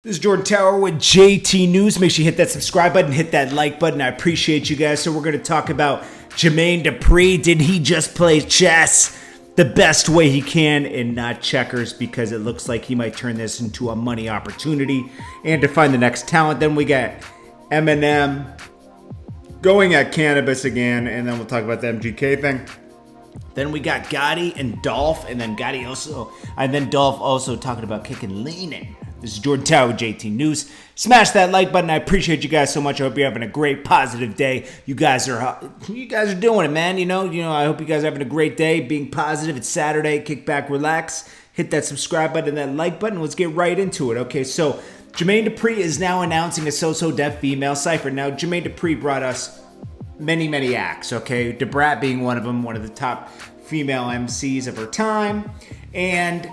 This is Jordan Tower with JT News. Make sure you hit that subscribe button, hit that like button. I appreciate you guys. So we're going to talk about Jermaine Dupri. Did he just play chess the best way he can and not checkers? Because it looks like he might turn this into a money opportunity and to find the next talent. Then we got Eminem going at cannabis again, and then we'll talk about the MGK thing. Then we got Gotti and Dolph, and then Dolph also talking about kicking leaning. This is Jordan Tower with JT News. Smash that like button. I appreciate you guys so much. I hope you're having a great, positive day. You guys are doing it, man. You know. I hope you guys are having a great day, being positive. It's Saturday. Kick back, relax. Hit that subscribe button and that like button. Let's get right into it. Okay, so Jermaine Dupri is now announcing a so-so-deaf female Cypher. Now, Jermaine Dupri brought us many acts. Okay, Debrat being one of them, one of the top female MCs of her time, and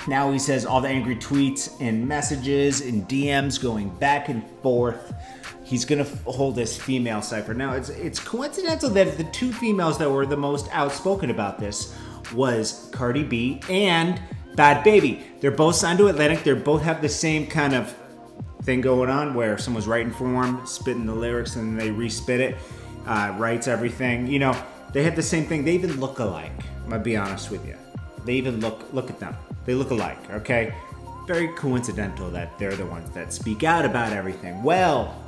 now he says all the angry tweets and messages and DMs going back and forth. He's going to hold this female Cypher. Now, it's coincidental that the two females that were the most outspoken about this was Cardi B and Bad Baby. They're both signed to Atlantic. They both have the same kind of thing going on where someone's writing for them, spitting the lyrics, and they respit it, writes everything. You know, they have the same thing. They even look alike. I'm going to be honest with you. They even look at them. They look alike, okay? Very coincidental that they're the ones that speak out about everything. Well,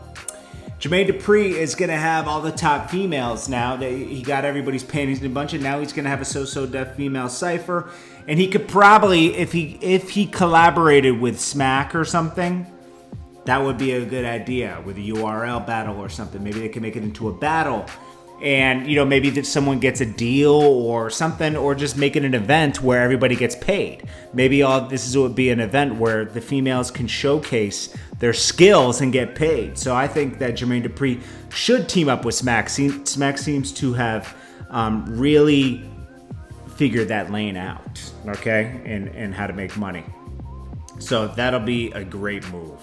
Jermaine Dupri is going to have all the top females now. He got everybody's panties in a bunch, and now he's going to have a so-so-deaf female Cypher. And he could probably, if he collaborated with Smack or something, that would be a good idea with a URL battle or something. Maybe they can make it into a battle. And, maybe that someone gets a deal or something, or just make it an event where everybody gets paid. Maybe this would be an event where the females can showcase their skills and get paid. So I think that Jermaine Dupri should team up with Smack. Smack seems to have really figured that lane out, okay, and how to make money. So that'll be a great move.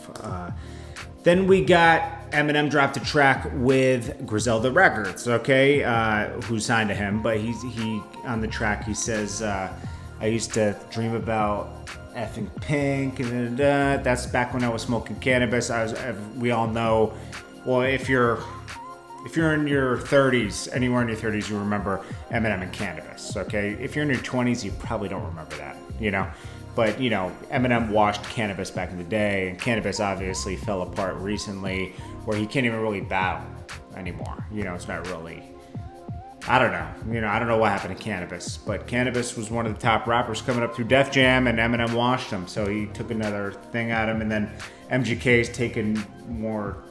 Then we got Eminem dropped a track with Griselda Records, okay, who signed to him. But he on the track, he says, I used to dream about effing pink, and that's back when I was smoking cannabis. We all know, well, if you're in your 30s, anywhere in your 30s, you remember Eminem and cannabis, okay? If you're in your 20s, you probably don't remember that, But, Eminem washed cannabis back in the day, and cannabis obviously fell apart recently, where he can't even really battle anymore. It's not really, I don't know. I don't know what happened to cannabis, but cannabis was one of the top rappers coming up through Def Jam, and Eminem washed him, so he took another thing at him, and then MGK's taken more,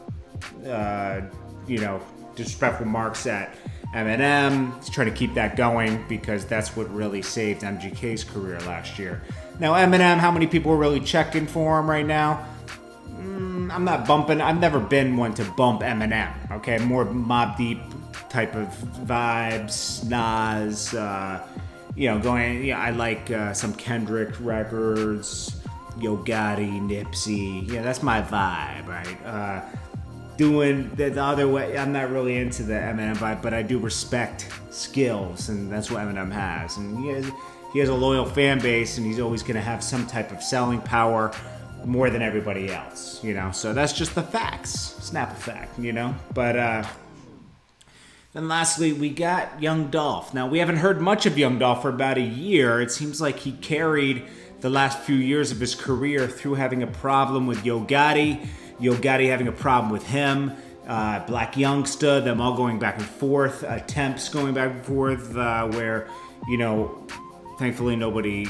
disrespectful marks at Eminem. He's trying to keep that going because that's what really saved MGK's career last year. Now, Eminem, how many people are really checking for him right now? I'm not bumping. I've never been one to bump Eminem, okay? More Mobb Deep type of vibes, Nas, I like some Kendrick records, Yo Gotti, Nipsey. Yeah, that's my vibe, right? Doing the other way, I'm not really into the Eminem vibe, but I do respect skills, and that's what Eminem has. And he has a loyal fan base, and he's always going to have some type of selling power more than everybody else, So that's just the facts. Snap a fact, But then lastly, we got Young Dolph. Now, we haven't heard much of Young Dolph for about a year. It seems like he carried the last few years of his career through having a problem with Yo Gotti having a problem with him, Black Youngsta, them all going back and forth, attempts going back and forth, where, thankfully nobody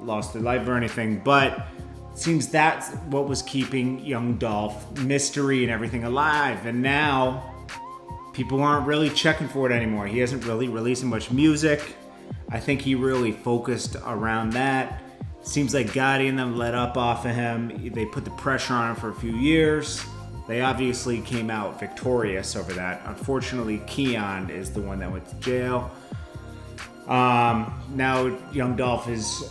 lost their life or anything, but it seems that's what was keeping Young Dolph mystery and everything alive, and now people aren't really checking for it anymore. He hasn't really releasing much music. I think he really focused around that. Seems like Gotti and them let up off of him. They put the pressure on him for a few years. They obviously came out victorious over that. Unfortunately, Keon is the one that went to jail. Now Young Dolph is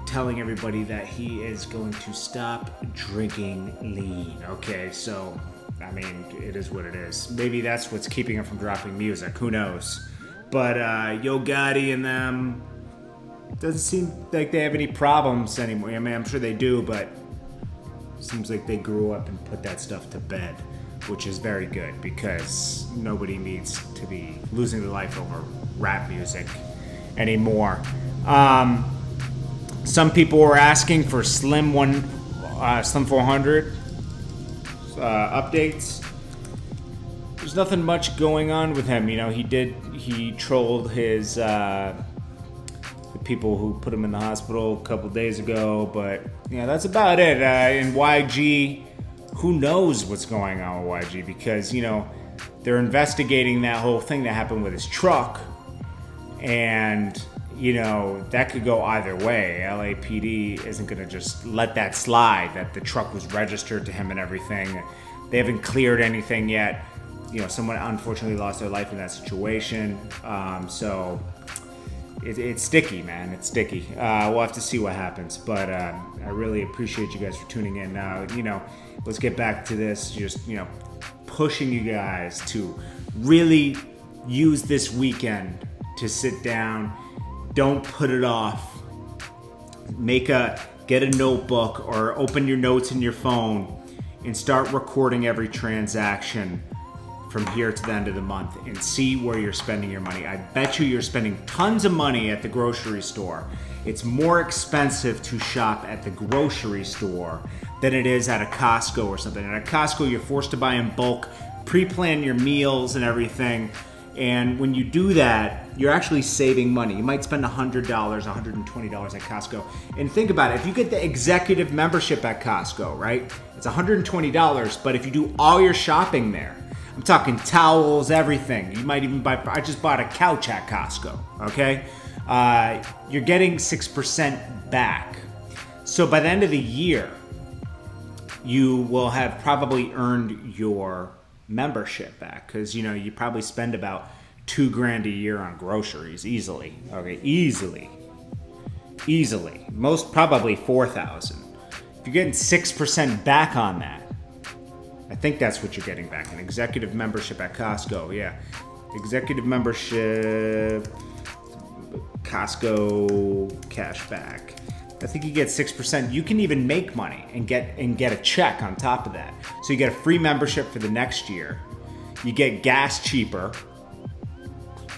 telling everybody that he is going to stop drinking lean. Okay, so, it is what it is. Maybe that's what's keeping him from dropping music. Who knows? But Yo Gotti and them, doesn't seem like they have any problems anymore. I'm sure they do, but seems like they grew up and put that stuff to bed, which is very good because nobody needs to be losing their life over rap music anymore. Some people were asking for Slim 400 updates. There's nothing much going on with him. You know, he trolled his the people who put him in the hospital a couple days ago, but yeah, that's about it. In YG, who knows what's going on with YG, because, you know, they're investigating that whole thing that happened with his truck, and, you know, that could go either way. LAPD isn't going to just let that slide, that the truck was registered to him and everything. They haven't cleared anything yet. You know, someone unfortunately lost their life in that situation. So it's sticky, man. It's sticky. We'll have to see what happens. But I really appreciate you guys for tuning in. You know, let's get back to this. Just, you know, pushing you guys to really use this weekend to sit down. Don't put it off. Get a notebook or open your notes in your phone and start recording every transaction from here to the end of the month and see where you're spending your money. I bet you're spending tons of money at the grocery store. It's more expensive to shop at the grocery store than it is at a Costco or something. At a Costco, you're forced to buy in bulk, pre-plan your meals and everything. And when you do that, you're actually saving money. You might spend $100, $120 at Costco. And think about it, if you get the executive membership at Costco, right? It's $120, but if you do all your shopping there, I'm talking towels, everything. You might even buy, I just bought a couch at Costco, okay? You're getting 6% back. So by the end of the year, you will have probably earned your membership back, because, you know, you probably spend about $2,000 a year on groceries easily. Okay, easily. Most probably $4,000. If you're getting 6% back on that, I think that's what you're getting back. An executive membership at Costco, yeah. Executive membership, Costco cash back. I think you get 6%. You can even make money and get a check on top of that. So you get a free membership for the next year. You get gas cheaper.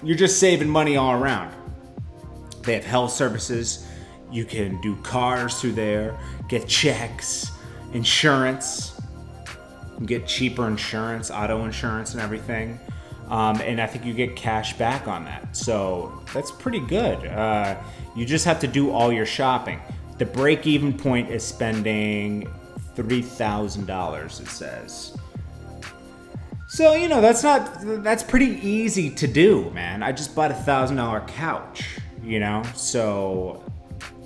You're just saving money all around. They have health services. You can do cars through there, get checks, insurance. You can get cheaper insurance, auto insurance and everything. And I think you get cash back on that. So that's pretty good. You just have to do all your shopping. The break-even point is spending $3,000, it says. So, you know, that's pretty easy to do, man. I just bought a $1,000 couch, you know? So,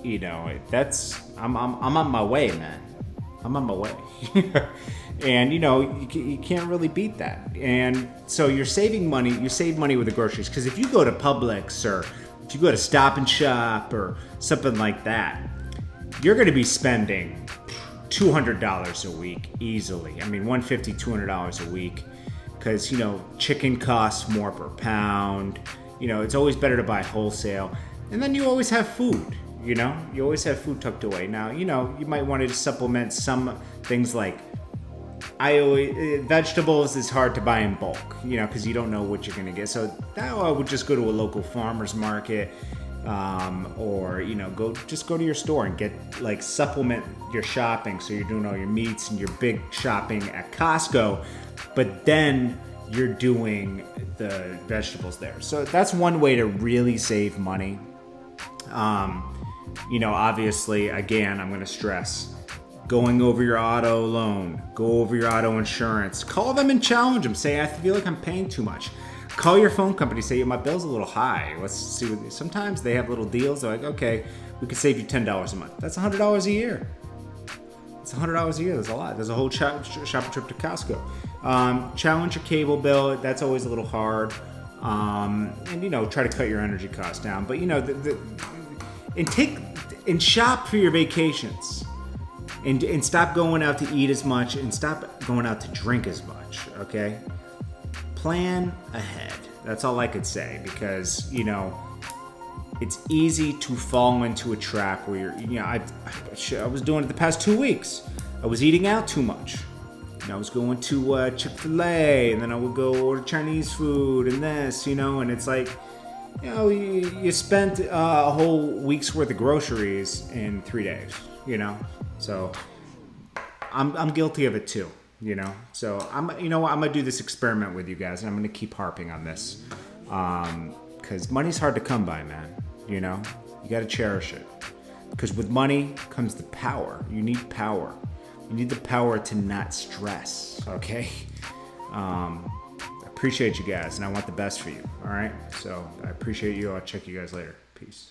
you know, I'm on my way, man. I'm on my way. And, you know, you can't really beat that. And so you're saving money. You save money with the groceries. Because if you go to Publix or if you go to Stop and Shop or something like that, you're going to be spending $200 a week easily. I mean, $150, $200 a week. Because, you know, chicken costs more per pound. You know, it's always better to buy wholesale. And then you always have food. You know, you always have food tucked away. Now, you know, you might want to supplement some things like vegetables is hard to buy in bulk, you know, because you don't know what you're going to get. So now I would just go to a local farmer's market, or, you know, go to your store and get, like, supplement your shopping. So you're doing all your meats and your big shopping at Costco, but then you're doing the vegetables there. So that's one way to really save money. You know, obviously, again, I'm going to stress, going over your auto loan, go over your auto insurance, call them and challenge them. Say, I feel like I'm paying too much. Call your phone company, say, my bill's a little high. Let's see what, sometimes they have little deals. They're like, okay, we could save you $10 a month. That's $100 a year. It's $100 a year. That's a lot. There's a whole shopping trip to Costco. Challenge your cable bill. That's always a little hard. And, you know, try to cut your energy costs down. But, you know, and shop for your vacations. And stop going out to eat as much and stop going out to drink as much, okay? Plan ahead. That's all I could say, because, you know, it's easy to fall into a trap where you're, you know, I was doing it the past 2 weeks. I was eating out too much. And I was going to Chick-fil-A, and then I would go order Chinese food and this, and it's like, you spent a whole week's worth of groceries in 3 days, So I'm guilty of it too, So I'm gonna do this experiment with you guys, and I'm gonna keep harping on this, because money's hard to come by, man. You gotta cherish it, because with money comes the power. You need power. You need the power to not stress. Okay. I appreciate you guys, and I want the best for you. All right. So I appreciate you. I'll check you guys later. Peace.